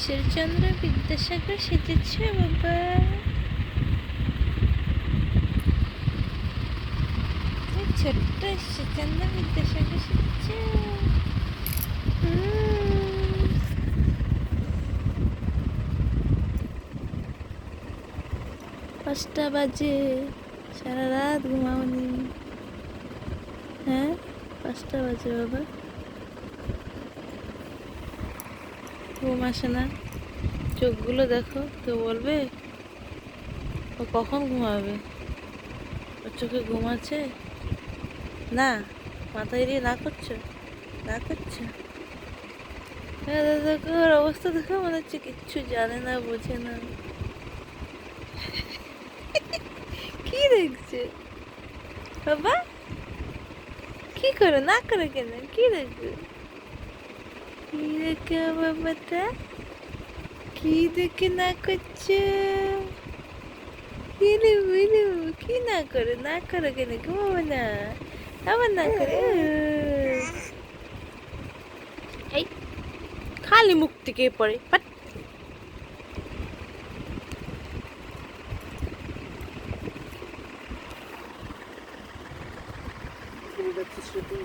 ঈশ্বরচন্দ্র বিদ্যাসাগর সেজেছে বাবা। ছোট্ট ঈশ্বরচন্দ্র বিদ্যাসাগর সেজেছে। পাঁচটা বাজে, সারা রাত ঘুমাওনি? হ্যাঁ, 5টা বাজে বাবা, ঘুম আসে না? চোখগুলো দেখো, কেউ বলবে ও কখন ঘুমাবে? ওর চোখে ঘুম আছে না? মাথায় দিয়ে না করছো, না করছো? দেখো ওর অবস্থা, দেখো, মনে হচ্ছে কিচ্ছু জানে না, বোঝে না। কি দেখছে বাবা? কি করে না করে কেন? কি দেখবে? কি দেখে বাবাটা? কি দেখে না করছে? কি না করে? না করে কেন? ঘুমাবো না, আবার না করে। এই খালি মুখ থেকে পড়ে পাট। যাচ্ছিস রে তুই?